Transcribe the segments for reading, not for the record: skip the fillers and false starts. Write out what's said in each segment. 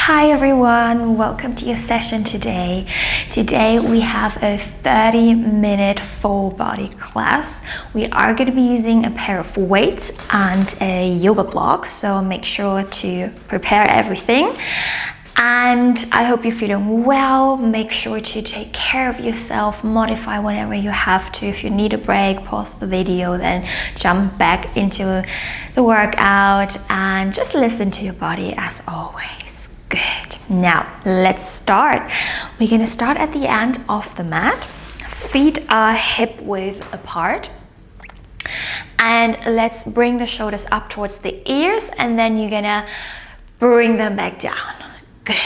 Hi everyone, welcome to your session today. Today we have a 30-minute full body class. We are going to be using a pair of weights and a yoga block, so make sure to prepare everything. And I hope you're feeling well. Make sure to take care of yourself, modify whenever you have to. If you need a break, pause the video, then jump back into the workout and just listen to your body as always. Good. Now let's start. We're going to start at the end of the mat. Feet are hip width apart. And let's bring the shoulders up towards the ears, and then you're going to bring them back down. Good.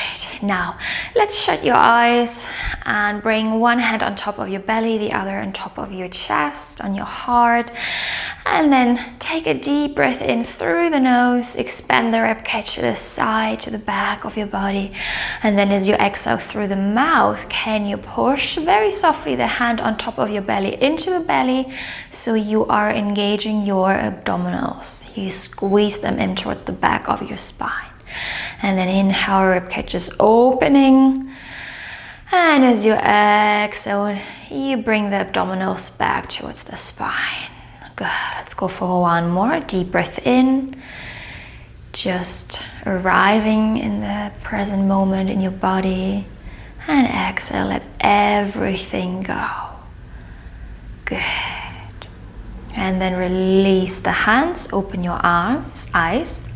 Now, let's shut your eyes and bring one hand on top of your belly, the other on top of your chest, on your heart. And then take a deep breath in through the nose, expand the ribcage to the side, to the back of your body. And then as you exhale through the mouth, can you push very softly the hand on top of your belly into the belly, so you are engaging your abdominals. You squeeze them in towards the back of your spine. And then inhale, ribcage is opening. And as you exhale, you bring the abdominals back towards the spine. Good. Let's go for one more. Deep breath in. Just arriving in the present moment in your body. And exhale, let everything go. Good. And then release the hands, open your arms, eyes.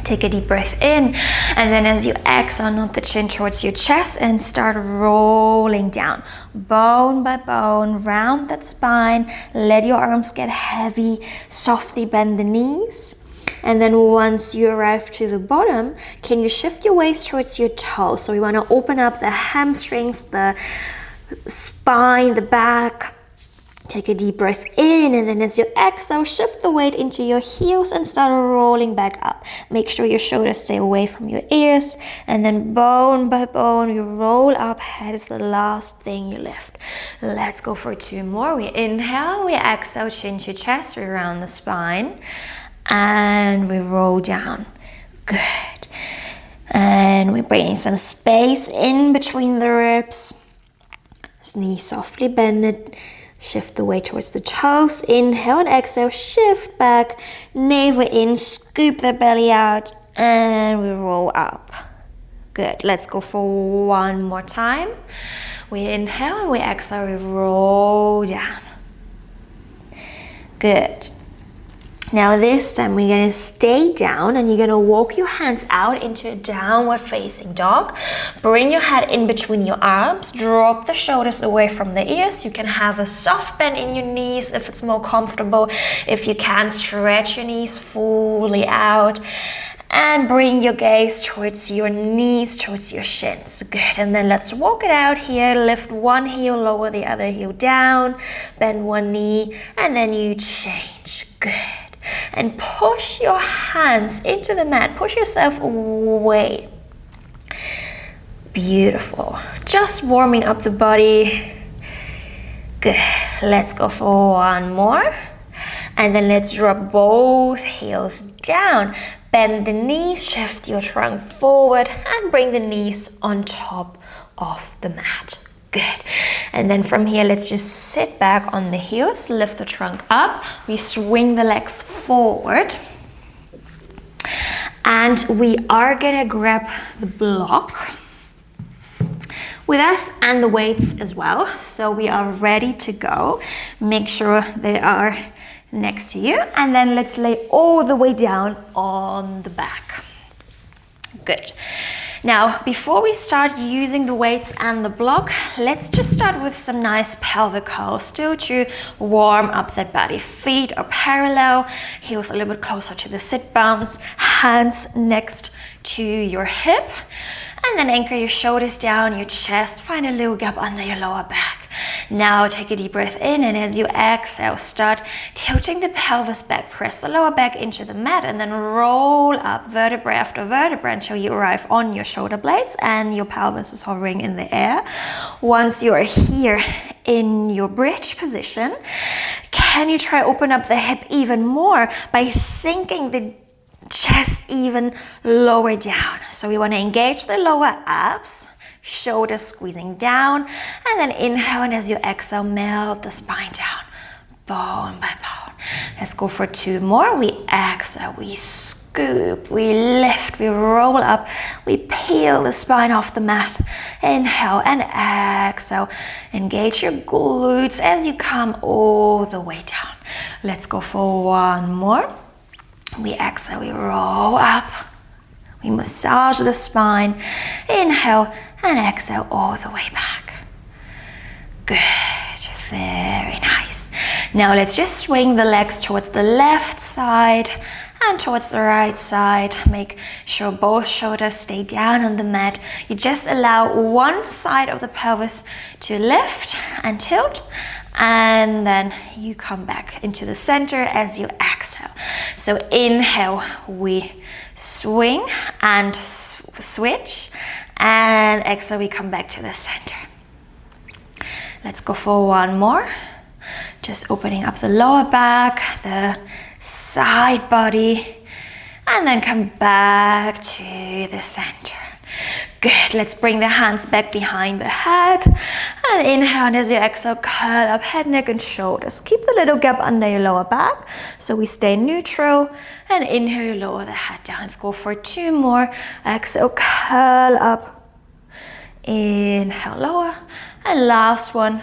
Take a deep breath in, and then as you exhale, nod the chin towards your chest and start rolling down, bone by bone, round that spine. Let your arms get heavy, softly bend the knees. And then once you arrive to the bottom, can you shift your waist towards your toes? So we want to open up the hamstrings, the spine, the back. Take a deep breath in, and then as you exhale, shift the weight into your heels and start rolling back up. Make sure your shoulders stay away from your ears, and then bone by bone, you roll up. Head is the last thing you lift. Let's go for two more. We inhale, we exhale, chin to chest, we round the spine, and we roll down. Good. And we bring some space in between the ribs. Knees softly bend. Shift the weight towards the toes. Inhale and exhale, shift back, navel in, scoop the belly out, and we roll up. Good. Let's go for one more time. We inhale and we exhale, we roll down. Good. Now this time we're going to stay down, and you're going to walk your hands out into a downward facing dog. Bring your head in between your arms, drop the shoulders away from the ears. You can have a soft bend in your knees if it's more comfortable. If you can, stretch your knees fully out. And bring your gaze towards your knees, towards your shins. Good. And then let's walk it out here. Lift one heel, lower the other heel down. Bend one knee, and then you change. Good. And push your hands into the mat. Push yourself away. Beautiful. Just warming up the body. Good. Let's go for one more. And then let's drop both heels down. Bend the knees, shift your trunk forward, and bring the knees on top of the mat. Good. And then from here, let's just sit back on the heels, lift the trunk up. We swing the legs forward. And we are gonna grab the block with us and the weights as well. So we are ready to go. Make sure they are next to you. And then let's lay all the way down on the back. Good. Now, before we start using the weights and the block, let's just start with some nice pelvic curls, still to warm up that body. Feet are parallel, heels a little bit closer to the sit bones, hands next to your hip, and then anchor your shoulders down, your chest, find a little gap under your lower back. Now take a deep breath in, and as you exhale, start tilting the pelvis back. Press the lower back into the mat, and then roll up vertebra after vertebra until you arrive on your shoulder blades and your pelvis is hovering in the air. Once you are here in your bridge position, can you try open up the hip even more by sinking the chest even lower down. So we want to engage the lower abs, shoulders squeezing down, and then inhale, and as you exhale, melt the spine down, bone by bone. Let's go for 2 more. We exhale, we scoop, we lift, we roll up, we peel the spine off the mat. Inhale and exhale. Engage your glutes as you come all the way down. Let's go for 1 more. We exhale, we roll up, we massage the spine. Inhale and exhale all the way back. Good, very nice. Now let's just swing the legs towards the left side and towards the right side. Make sure both shoulders stay down on the mat. You just allow one side of the pelvis to lift and tilt, and then you come back into the center as you exhale. So inhale, we swing and switch, and exhale, we come back to the center. Let's go for 1 more. Just opening up the lower back, the side body, and then come back to the center. Good. Let's bring the hands back behind the head, and inhale, and as you exhale, curl up head, neck, and shoulders. Keep the little gap under your lower back so we stay neutral, and inhale, lower the head down. Let's go for 2 more. Exhale, curl up. Inhale, lower, and last one.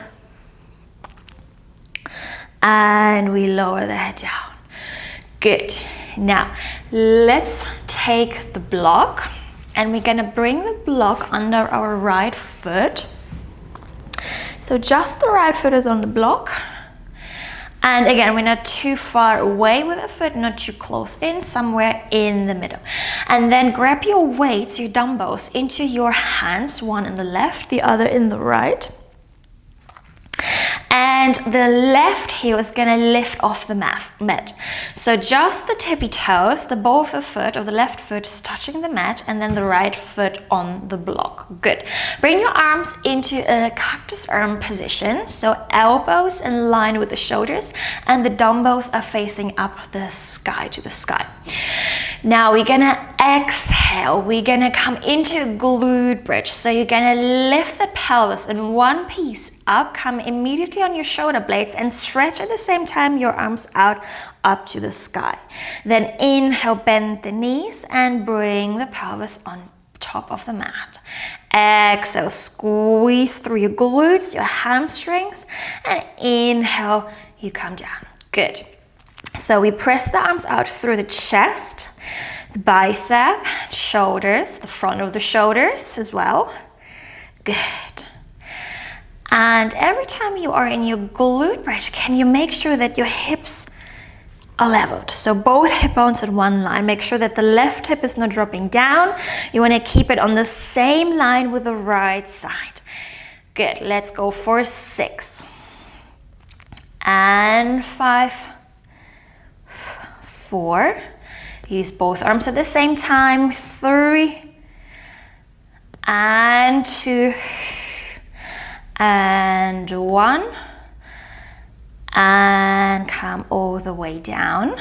And we lower the head down. Good. Now, let's take the block, and we're gonna bring the block under our right foot. So just the right foot is on the block. And again, we're not too far away with the foot, not too close in, somewhere in the middle. And then grab your weights, your dumbbells, into your hands, one in the left, the other in the right. And the left heel is gonna lift off the mat. So just the tippy toes, the ball of the foot or the left foot is touching the mat, and then the right foot on the block. Good. Bring your arms into a cactus arm position. So elbows in line with the shoulders, and the dumbbells are facing up the sky, to the sky. Now we're gonna exhale. We're gonna come into a glute bridge. So you're gonna lift the pelvis in one piece up, come immediately on your shoulder blades, and stretch at the same time your arms out up to the sky. Then inhale, bend the knees, and bring the pelvis on top of the mat. Exhale, squeeze through your glutes, your hamstrings, and inhale, you come down. Good. So we press the arms out through the chest, the bicep, shoulders, the front of the shoulders as well. Good. And every time you are in your glute bridge, can you make sure that your hips are leveled? So both hip bones in one line. Make sure that the left hip is not dropping down. You want to keep it on the same line with the right side. Good. Let's go for 6. And 5, 4. Use both arms at the same time. 3. And 2. And 1, and come all the way down.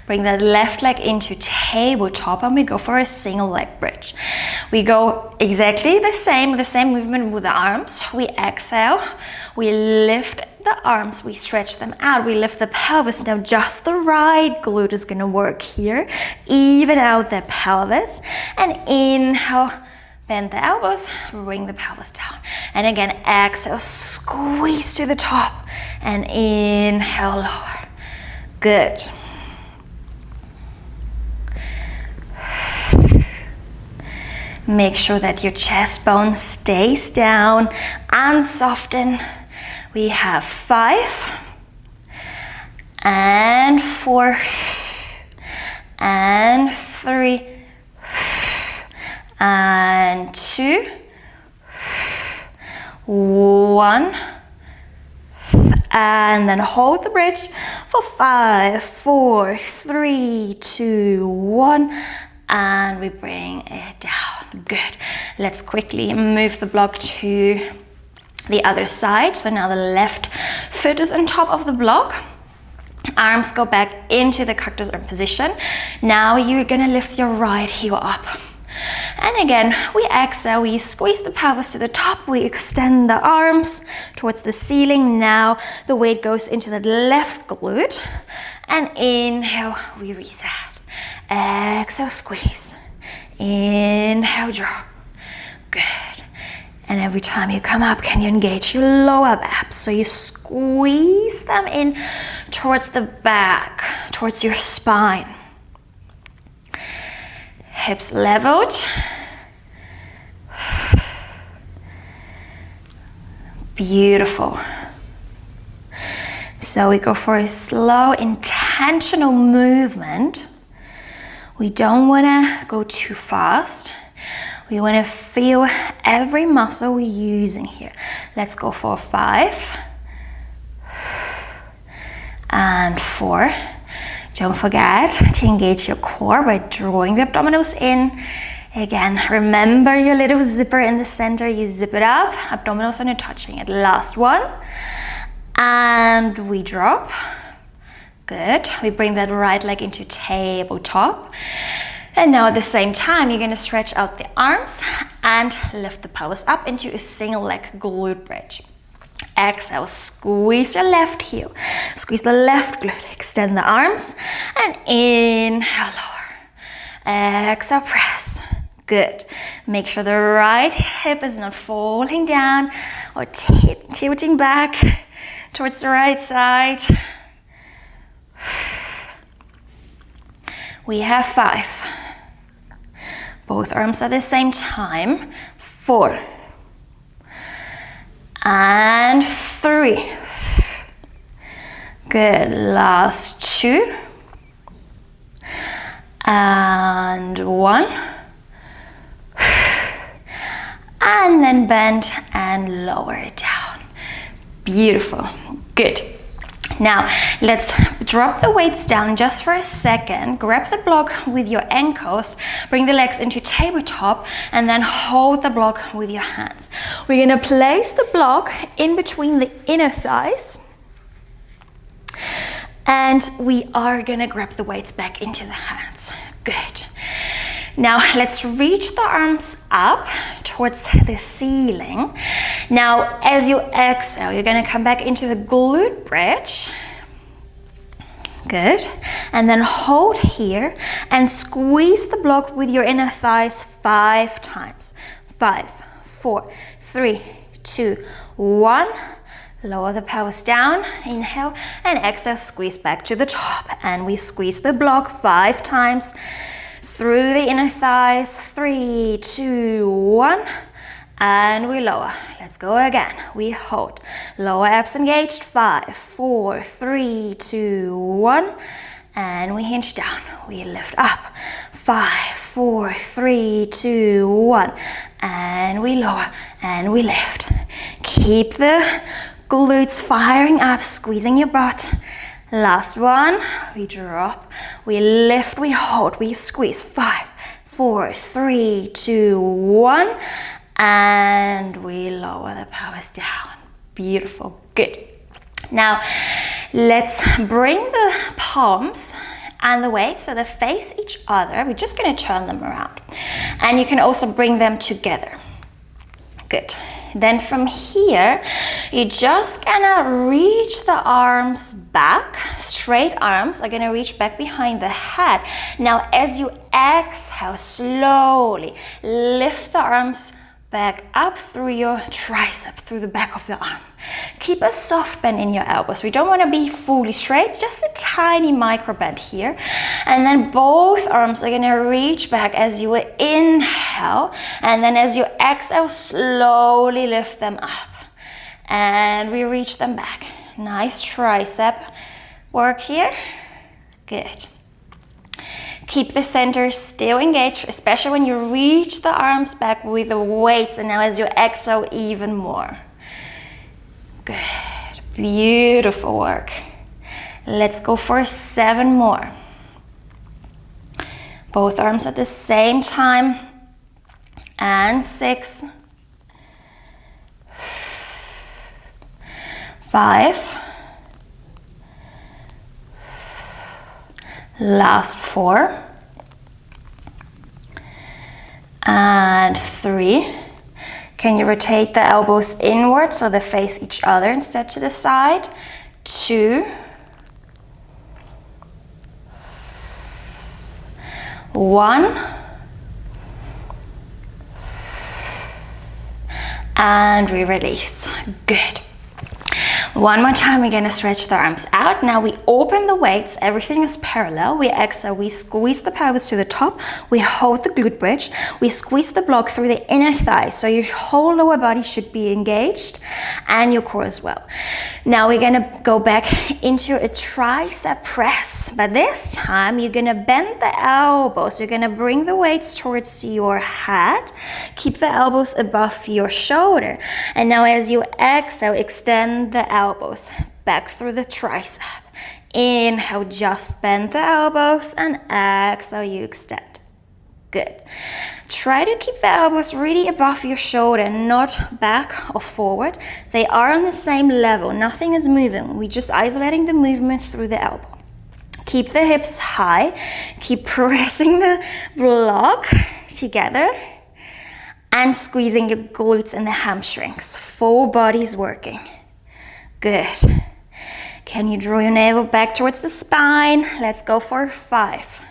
Bring that left leg into tabletop, and we go for a single leg bridge. We go exactly the same movement with the arms. We exhale, we lift the arms, we stretch them out, we lift the pelvis. Now just the right glute is gonna work here. Even out the pelvis, and inhale, bend the elbows, bring the pelvis down. And again, exhale, squeeze to the top, and inhale, lower. Good. Make sure that your chest bone stays down and soften. We have 5, and 4, and 3, and 2, 1, and then hold the bridge for 5, 4, 3, 2, 1, and we bring it down. Good. Let's quickly move the block to the other side. So now the left foot is on top of the block, Arms go back into the cactus arm position. Now you're gonna lift your right heel up. And again, we exhale, we squeeze the pelvis to the top, we extend the arms towards the ceiling. Now the weight goes into the left glute. And inhale, we reset. Exhale, squeeze. Inhale, drop. Good. And every time you come up, can you engage your lower abs? So you squeeze them in towards the back, towards your spine. Hips leveled. Beautiful. So we go for a slow, intentional movement. We don't want to go too fast. We want to feel every muscle we're using here. Let's go for 5 and 4. Don't forget to engage your core by drawing the abdominals in. Again, remember your little zipper in the center. You zip it up, abdominals are not touching it. Last one. And we drop. Good. We bring that right leg into tabletop. And now at the same time, you're going to stretch out the arms and lift the pelvis up into a single leg glute bridge. Exhale, squeeze your left heel. Squeeze the left glute. Extend the arms. And inhale, lower. Exhale, press. Good. Make sure the right hip is not falling down or tilting back towards the right side. We have 5. Both arms at the same time. 4. And 3. Good. Last 2. And 1. And then bend and lower it down. Beautiful. Good. Now, let's drop the weights down just for a second. Grab the block with your ankles, bring the legs into tabletop, and then hold the block with your hands. We're gonna place the block in between the inner thighs, and we are gonna grab the weights back into the hands. Good. Now, let's reach the arms up towards the ceiling. Now, as you exhale, you're gonna come back into the glute bridge. Good. And then hold here and squeeze the block with your inner thighs 5 times. 5, 4, 3, 2, 1. Lower the pelvis down, inhale, and exhale, squeeze back to the top. And we squeeze the block 5 times. Through the inner thighs, 3, 2, 1, and we lower. Let's go again. We hold. Lower abs engaged, 5, 4, 3, 2, 1, and we hinge down. We lift up, 5, 4, 3, 2, 1, and we lower, and we lift. Keep the glutes firing up, squeezing your butt. Last one, we drop, we lift, we hold, we squeeze, 5, 4, 3, 2, 1, and we lower the pelvis down. Beautiful, good. Now, let's bring the palms and the weights so they face each other. We're just gonna turn them around. And you can also bring them together. Good. Then from here, you're just gonna reach the arms back. Straight arms are gonna reach back behind the head. Now, as you exhale, slowly lift the arms back up through your tricep, through the back of the arm. Keep a soft bend in your elbows. We don't want to be fully straight, just a tiny micro bend here. And then both arms are going to reach back as you inhale. And then as you exhale, slowly lift them up. And we reach them back. Nice tricep work here. Good. Keep the center still engaged, especially when you reach the arms back with the weights. And now as you exhale, even more. Good. Beautiful work. Let's go for 7 more. Both arms at the same time. And 6. 5. Last 4. And 3. Can you rotate the elbows inward so they face each other instead to the side? 2. 1. And we release. Good. One more time, we're gonna stretch the arms out. Now we open the weights, everything is parallel. We exhale, we squeeze the pelvis to the top, we hold the glute bridge, we squeeze the block through the inner thigh, so your whole lower body should be engaged and your core as well. Now we're gonna go back into a tricep press, but this time you're gonna bend the elbows, you're gonna bring the weights towards your head, keep the elbows above your shoulder, and now as you exhale, extend the elbows back through the tricep. Inhale, just bend the elbows, and exhale, you extend. Good. Try to keep the elbows really above your shoulder, not back or forward. They are on the same level, nothing is moving. We're just isolating the movement through the elbow. Keep the hips high, keep pressing the block together and squeezing your glutes and the hamstrings. Full body's working. Good. Can you draw your navel back towards the spine? Let's go for 5.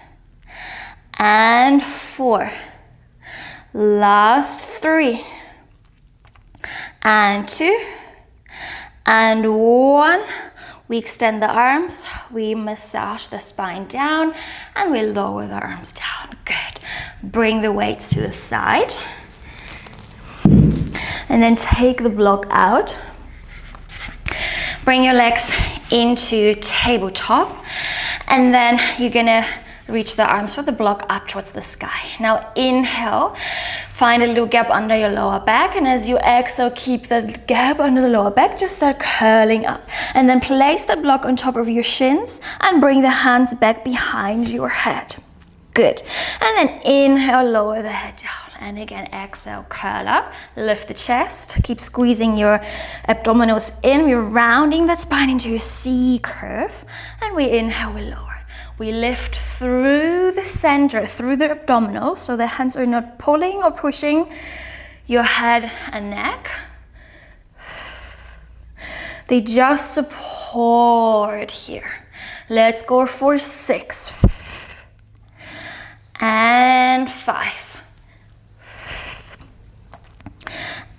And 4. Last 3. And 2. And 1. We extend the arms, we massage the spine down, and we lower the arms down. Good. Bring the weights to the side. And then take the block out. Bring your legs into tabletop, and then you're gonna reach the arms for the block up towards the sky. Now inhale, find a little gap under your lower back, and as you exhale, keep the gap under the lower back, just start curling up. And then place the block on top of your shins and bring the hands back behind your head. Good. And then inhale, lower the head down. And again, exhale, curl up, lift the chest, keep squeezing your abdominals in. We're rounding that spine into a C curve. And we inhale, we lower. We lift through the center, through the abdominal, so the hands are not pulling or pushing your head and neck. They just support here. Let's go for 6. And 5.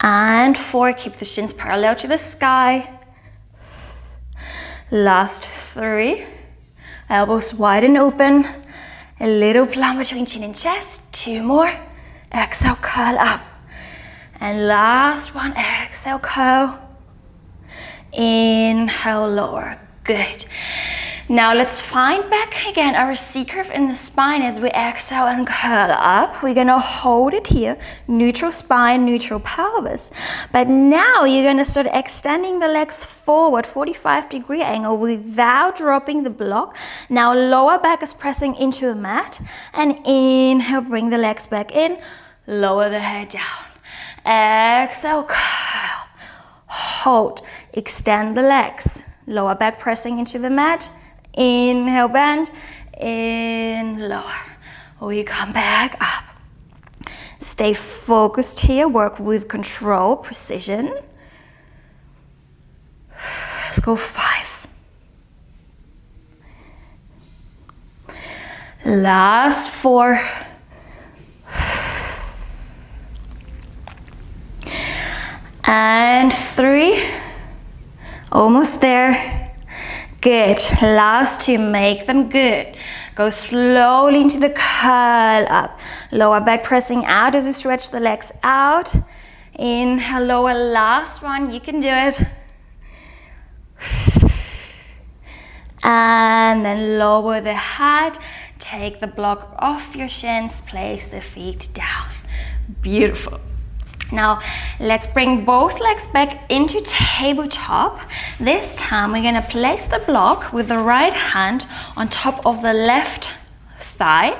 And 4, keep the shins parallel to the sky. Last 3, elbows wide and open. A little plumb between chin and chest. 2 more. Exhale, curl up. And last one, exhale, curl. Inhale, lower. Good. Now let's find back again our C curve in the spine as we exhale and curl up. We're gonna hold it here, neutral spine, neutral pelvis. But now you're gonna start extending the legs forward, 45-degree angle without dropping the block. Now lower back is pressing into the mat. And inhale, bring the legs back in, lower the head down. Exhale, curl, hold, extend the legs. Lower back pressing into the mat. Inhale, bend, in, lower. We come back up. Stay focused here, work with control, precision. Let's go 5. Last 4. And 3. Almost there. Good. Last 2, make them good. Go slowly into the curl up. Lower back pressing out as you stretch the legs out. Inhale, lower, last one, you can do it. And then lower the head. Take the block off your shins, place the feet down. Beautiful. Now, let's bring both legs back into tabletop. This time, we're gonna place the block with the right hand on top of the left thigh,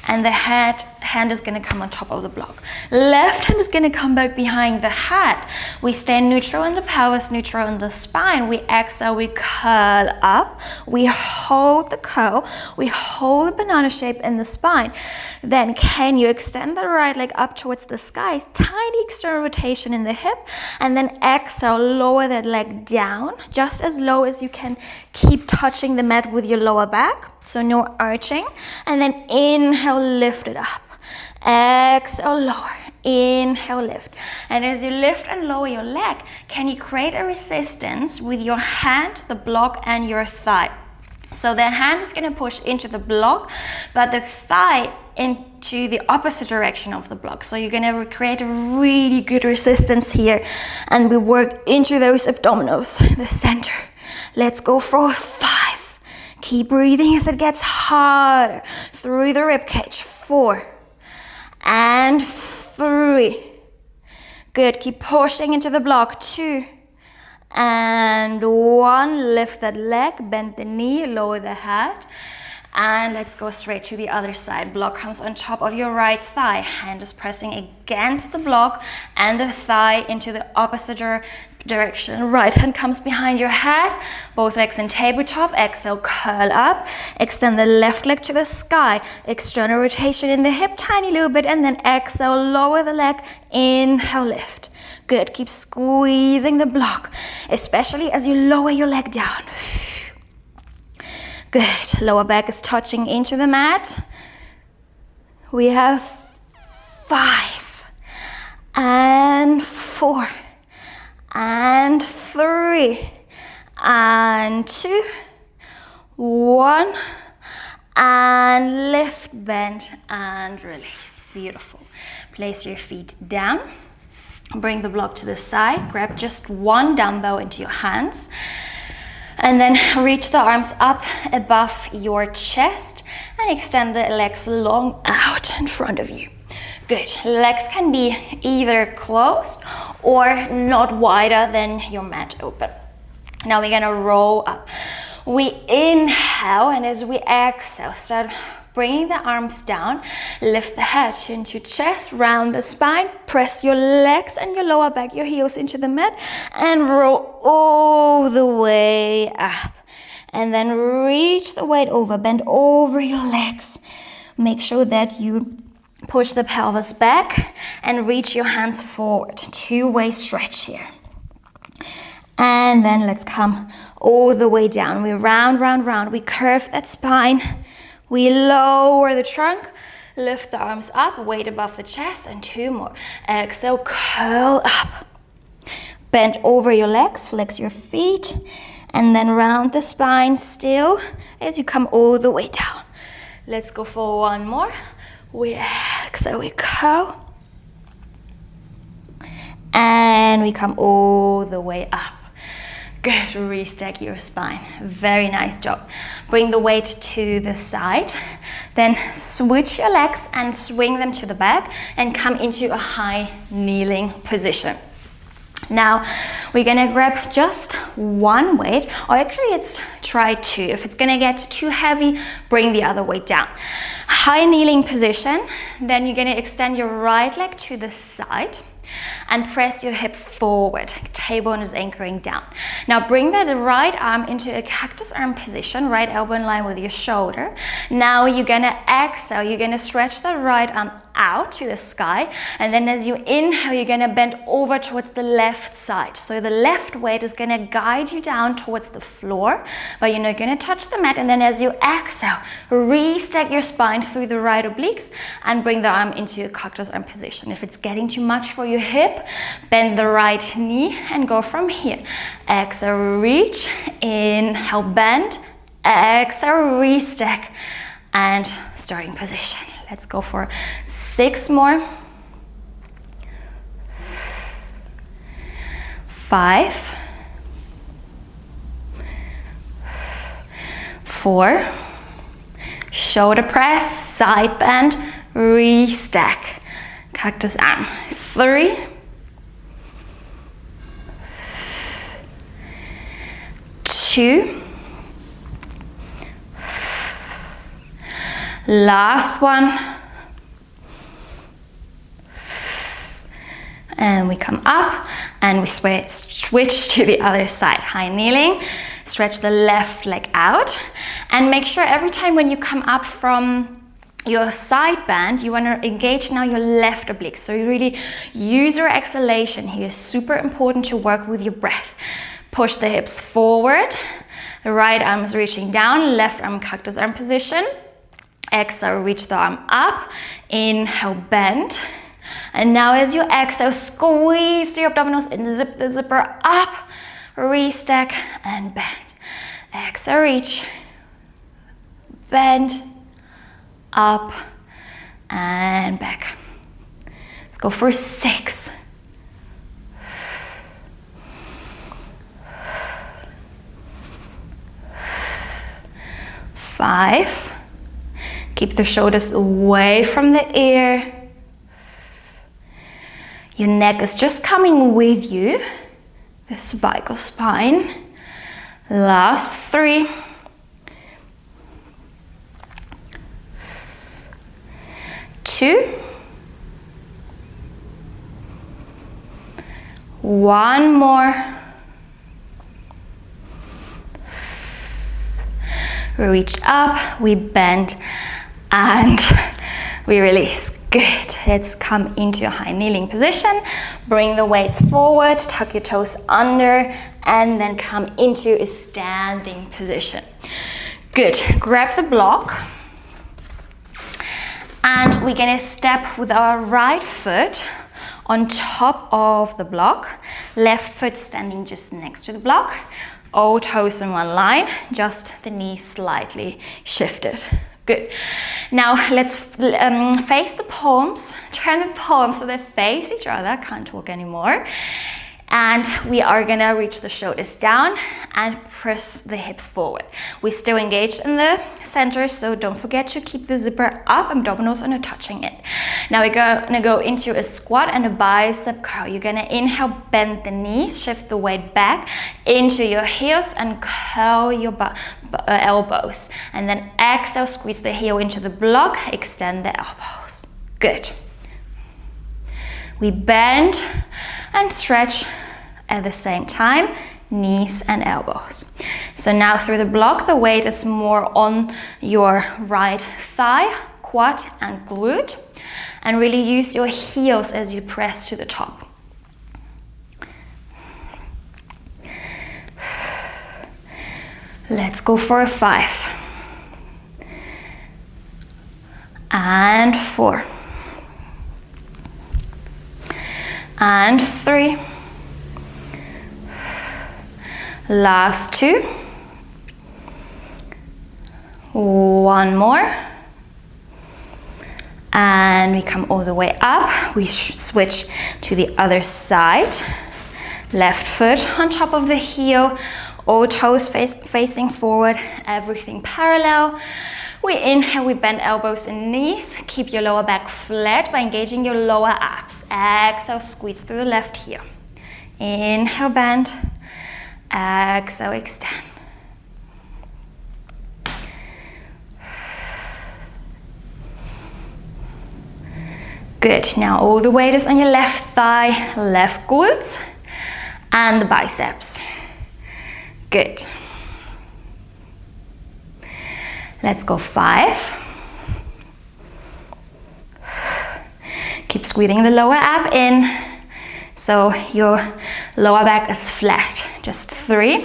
and the hand is gonna come on top of the block. Left hand is gonna come back behind the head. We stay neutral in the pelvis, neutral in the spine. We exhale, we curl up. We hold the curl. We hold the banana shape in the spine. Then can you extend the right leg up towards the sky? Tiny external rotation in the hip. And then exhale, lower that leg down, just as low as you can. Keep touching the mat with your lower back. So no arching. And then inhale, lift it up. Exhale, lower. Inhale, lift. And as you lift and lower your leg, can you create a resistance with your hand, the block, and your thigh? So the hand is going to push into the block, but the thigh into the opposite direction of the block. So you're going to create a really good resistance here. And we work into those abdominals, the center. Let's go for 5. Keep breathing as it gets harder through the rib cage. 4 and 3. Good. Keep pushing into the block. 2 and 1. Lift that leg, bend the knee, lower the head. And let's go straight to the other side. Block comes on top of your right thigh. Hand is pressing against the block and the thigh into the opposite direction. Right hand comes behind your head. Both legs in tabletop. Exhale, curl up. Extend the left leg to the sky. External rotation in the hip, tiny little bit. And then exhale, lower the leg. Inhale, lift. Good. Keep squeezing the block, especially as you lower your leg down. Good. Lower back is touching into the mat. We have 5 and 4 and 3 and 2, 1, and lift, bend, and release. Beautiful. Place your feet down. Bring the block to the side. Grab just one dumbbell into your hands. And then reach the arms up above your chest and extend the legs long out in front of you. Good. Legs can be either closed or not wider than your mat open. Now we're gonna roll up. We inhale, and as we exhale, start bringing the arms down. Lift the head, chin to chest, round the spine. Press your legs and your lower back, your heels into the mat, and roll all the way up. And then reach the weight over, bend over your legs. Make sure that you push the pelvis back and reach your hands forward. Two-way stretch here. And then let's come all the way down. We round, round, round. We curve that spine. We lower the trunk. Lift the arms up, weight above the chest, and 2 more. Exhale, curl up. Bend over your legs, flex your feet, and then round the spine still as you come all the way down. Let's go for 1 more. We exhale, we curl. And we come all the way up. Good, restack your spine. Very nice job. Bring the weight to the side. Then switch your legs and swing them to the back and come into a high kneeling position. Now, we're gonna grab just 1 weight, or actually let's try 2. If it's gonna get too heavy, bring the other weight down. High kneeling position, then you're gonna extend your right leg to the side and press your hip forward. Tailbone is anchoring down. Now bring that right arm into a cactus arm position, right elbow in line with your shoulder. Now you're gonna exhale, you're gonna stretch the right arm out to the sky, and then as you inhale, you're gonna bend over towards the left side. So the left weight is gonna guide you down towards the floor, but you're not gonna touch the mat. And then as you exhale, restack your spine through the right obliques and bring the arm into a cactus arm position. If it's getting too much for your hip, bend the right knee and go from here. Exhale, reach, inhale, bend, exhale, restack, and starting position. Let's go for 6 more. 5, 4, shoulder press, side bend, restack, cactus arm. 3, 2, last one, And we come up and we switch to the other side. High kneeling, stretch the left leg out, and make sure every time when you come up from your side bend, you want to engage now your left oblique. So you really use your exhalation here. Super important to work with your breath. Push the hips forward. The right arm is reaching down, left arm cactus arm position. Exhale, reach the arm up. Inhale, bend. And now as you exhale, squeeze the abdominals and zip the zipper up. Restack and bend. Exhale, reach. Bend. Up and back. Let's go for 6. 5. Keep the shoulders away from the ear. Your neck is just coming with you, the cervical spine. Last 3. 2. 1 more. We reach up, we bend, and we release. Good. Let's come into a high kneeling position. Bring the weights forward, tuck your toes under, and then come into a standing position. Good. Grab the block. And we're gonna step with our right foot on top of the block. Left foot standing just next to the block. All toes in one line, just the knees slightly shifted. Good. Now let's face the palms, turn the palms so they face each other, can't talk anymore. And we are gonna reach the shoulders down and press the hip forward. We're still engaged in the center, so don't forget to keep the zipper up, abdominals are not touching it. Now we're gonna go into a squat and a bicep curl. You're gonna inhale, bend the knees, shift the weight back into your heels and curl your elbows. And then exhale, squeeze the heel into the block, extend the elbows. Good. We bend and stretch at the same time, knees and elbows. So now through the block, the weight is more on your right thigh, quad and glute, and really use your heels as you press to the top. Let's go for a 5. And 4. And 3. Last 2. 1 more. And we come all the way up. We switch to the other side. Left foot on top of the heel. All toes facing forward. Everything parallel. We inhale, we bend elbows and knees. Keep your lower back flat by engaging your lower abs. Exhale, squeeze through the left heel. Inhale, bend. Exhale, extend. Good. Now all the weight is on your left thigh, left glutes, and the biceps. Good. Let's go 5. Keep squeezing the lower ab in so your lower back is flat. Just 3.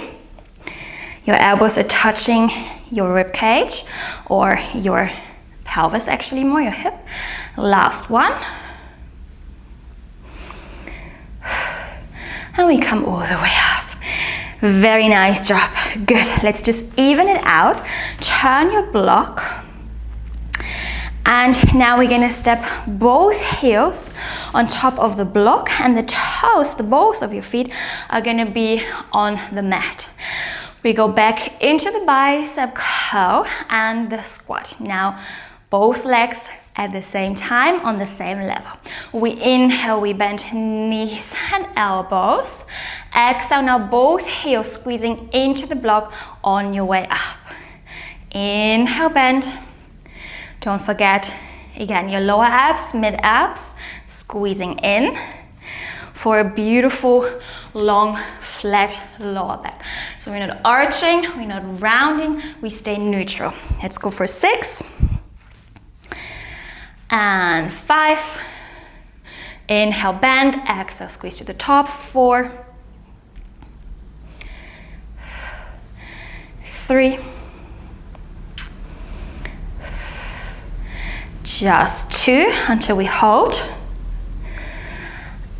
Your elbows are touching your rib cage or your pelvis, actually more your hip. Last 1. And we come all the way up. Very nice job. Good. Let's just even it out. Turn your block. And now we're gonna step both heels on top of the block, and the toes, the balls of your feet, are gonna be on the mat. We go back into the bicep curl and the squat. Now both legs at the same time on the same level. We inhale, we bend knees and elbows. Exhale, now both heels squeezing into the block on your way up. Inhale, bend. Don't forget, again, your lower abs, mid abs, squeezing in. for a beautiful, long, flat lower back. So we're not arching, we're not rounding, we stay neutral. Let's go for 6. And 5. Inhale, bend, exhale, squeeze to the top. 4. 3. Just 2 until we hold.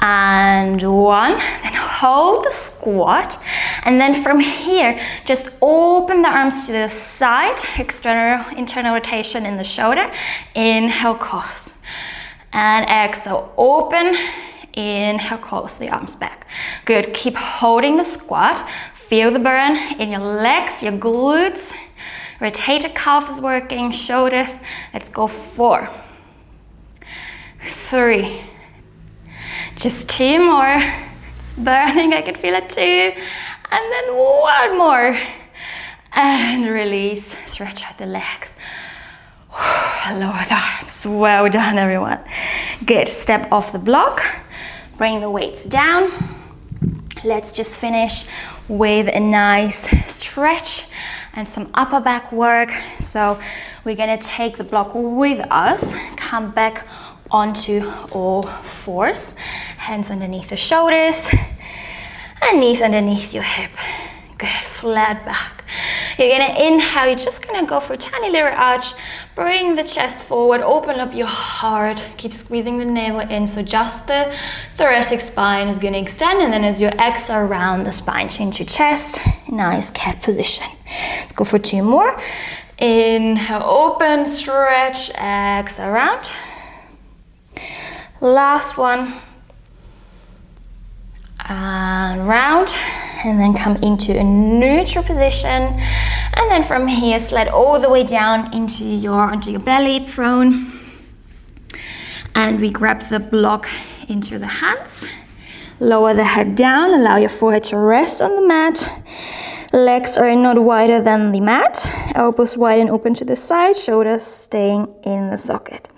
And 1, then hold the squat. And then from here, just open the arms to the side, internal rotation in the shoulder. Inhale, close. And exhale, open. Inhale, close the arms back. Good, keep holding the squat. Feel the burn in your legs, your glutes. Rotated calf is working, shoulders. Let's go 4. 3. Just 2 more. It's burning, I can feel it too. And then 1 more. And release, stretch out the legs. Lower the arms. Well done, everyone. Good, step off the block. Bring the weights down. Let's just finish with a nice stretch and some upper back work. So we're gonna take the block with us, come back onto all fours, hands underneath the shoulders and knees underneath your hip. Good, flat back. You're gonna inhale, you're just gonna go for a tiny little arch, bring the chest forward, open up your heart, keep squeezing the navel in, so just the thoracic spine is gonna extend, and then as you exhale around the spine, change your chest, nice cat position. Let's go for 2 more. Inhale, open, stretch, exhale, round. Last one. And round. And then come into a neutral position. And then from here, slide all the way down onto your belly, prone. And we grab the block into the hands. Lower the head down, allow your forehead to rest on the mat. Legs are not wider than the mat. Elbows wide and open to the side, shoulders staying in the socket.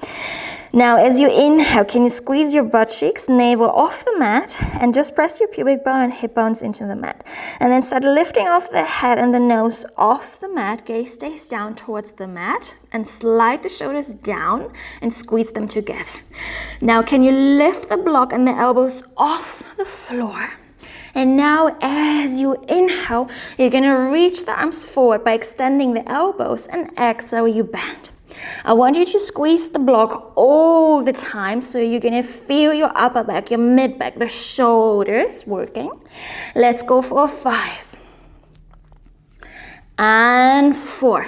Now, as you inhale, can you squeeze your butt cheeks, navel off the mat, and just press your pubic bone and hip bones into the mat. And then start lifting off the head and the nose off the mat. Gaze stays down towards the mat, and slide the shoulders down and squeeze them together. Now, can you lift the block and the elbows off the floor? And now, as you inhale, you're gonna reach the arms forward by extending the elbows, and exhale, you bend. I want you to squeeze the block all the time, so you're gonna feel your upper back, your mid back, the shoulders working. Let's go for 5. And 4.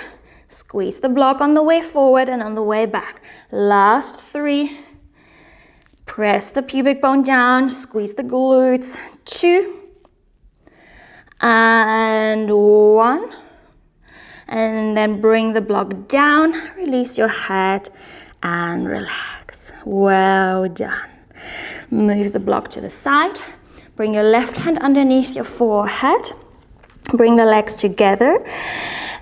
Squeeze the block on the way forward and on the way back. Last 3. Press the pubic bone down, squeeze the glutes. 2. And 1. And then bring the block down, release your head and relax. Well done. Move the block to the side. Bring your left hand underneath your forehead. Bring the legs together.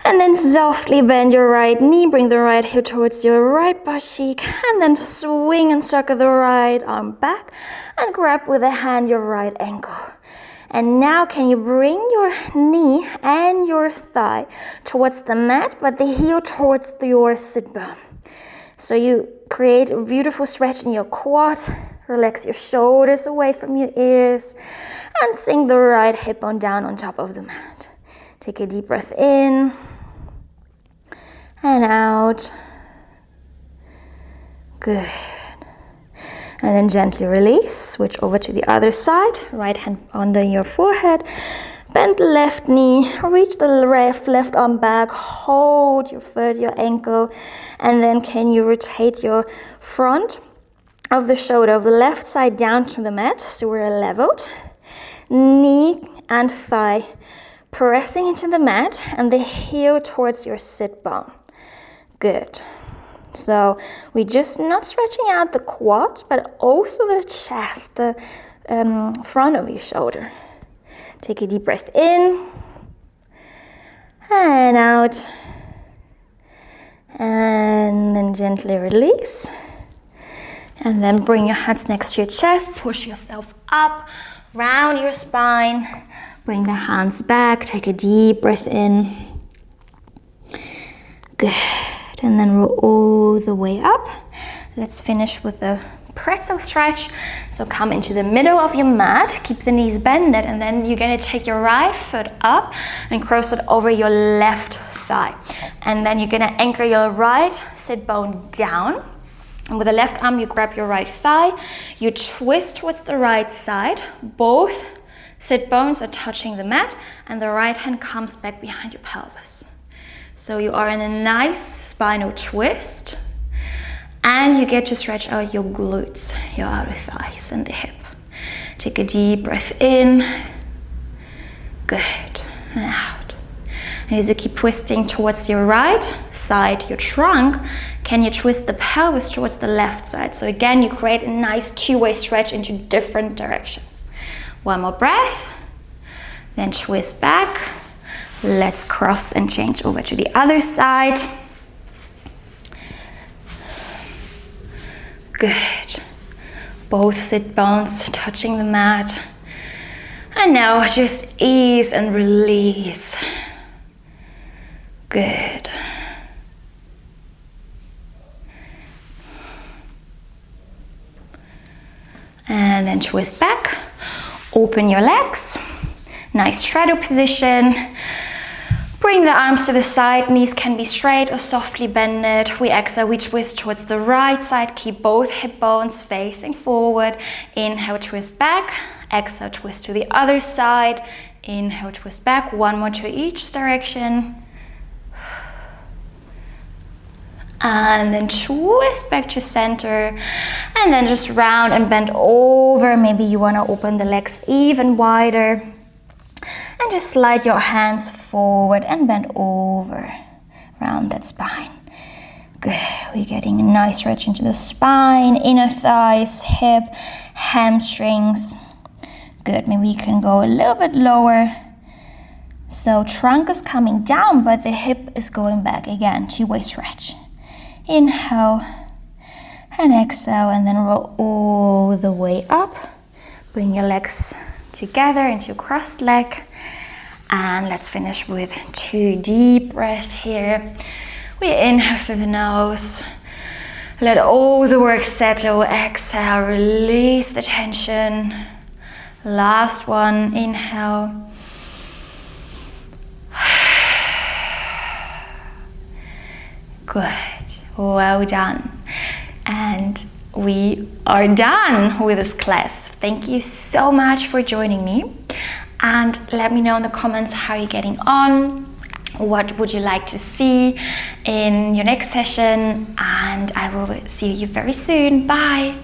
And then softly bend your right knee. Bring the right hip towards your right butt cheek. And then swing and circle the right arm back. And grab with a hand your right ankle. And now can you bring your knee and your thigh towards the mat, but the heel towards your sit bone. So you create a beautiful stretch in your quad. Relax your shoulders away from your ears. And sink the right hip bone down on top of the mat. Take a deep breath in. And out. Good. And then gently release, switch over to the other side, right hand under your forehead, bend the left knee, reach the left arm back, hold your foot, your ankle, and then can you rotate your front of the shoulder of the left side down to the mat, so we're leveled, knee and thigh pressing into the mat, and the heel towards your sit bone. Good. So we're just not stretching out the quad, but also the chest, the front of your shoulder. Take a deep breath in and out. And then gently release. And then bring your hands next to your chest, push yourself up, round your spine, bring the hands back, take a deep breath in. Good, and then roll all the way up. Let's finish with the presso stretch. So come into the middle of your mat, keep the knees bended, and then you're gonna take your right foot up and cross it over your left thigh. And then you're gonna anchor your right sit bone down. And with the left arm, you grab your right thigh, you twist towards the right side, both sit bones are touching the mat, and the right hand comes back behind your pelvis. So you are in a nice spinal twist, and you get to stretch out your glutes, your outer thighs and the hip. Take a deep breath in, good, and out. And as you keep twisting towards your right side, your trunk, can you twist the pelvis towards the left side? So again, you create a nice two-way stretch into different directions. One more breath, then twist back. Let's cross and change over to the other side. Good. Both sit bones touching the mat. And now just ease and release. Good. And then twist back. Open your legs. Nice straddle position. Bring the arms to the side, knees can be straight or softly bended. We exhale, we twist towards the right side, keep both hip bones facing forward. Inhale, twist back. Exhale, twist to the other side. Inhale, twist back. One more to each direction. And then twist back to center. And then just round and bend over. Maybe you want to open the legs even wider. And just slide your hands forward and bend over, round that spine. Good, we're getting a nice stretch into the spine, inner thighs, hip, hamstrings. Good, maybe you can go a little bit lower. So trunk is coming down, but the hip is going back. Again, two-way stretch. Inhale and exhale, and then roll all the way up. Bring your legs together into a crossed leg. And let's finish with 2 deep breaths here. We inhale through the nose. Let all the work settle. Exhale, release the tension. Last one, inhale. Good, well done. And we are done with this class. Thank you so much for joining me. And let me know in the comments how you're getting on. What would you like to see in your next session? And I will see you very soon. Bye.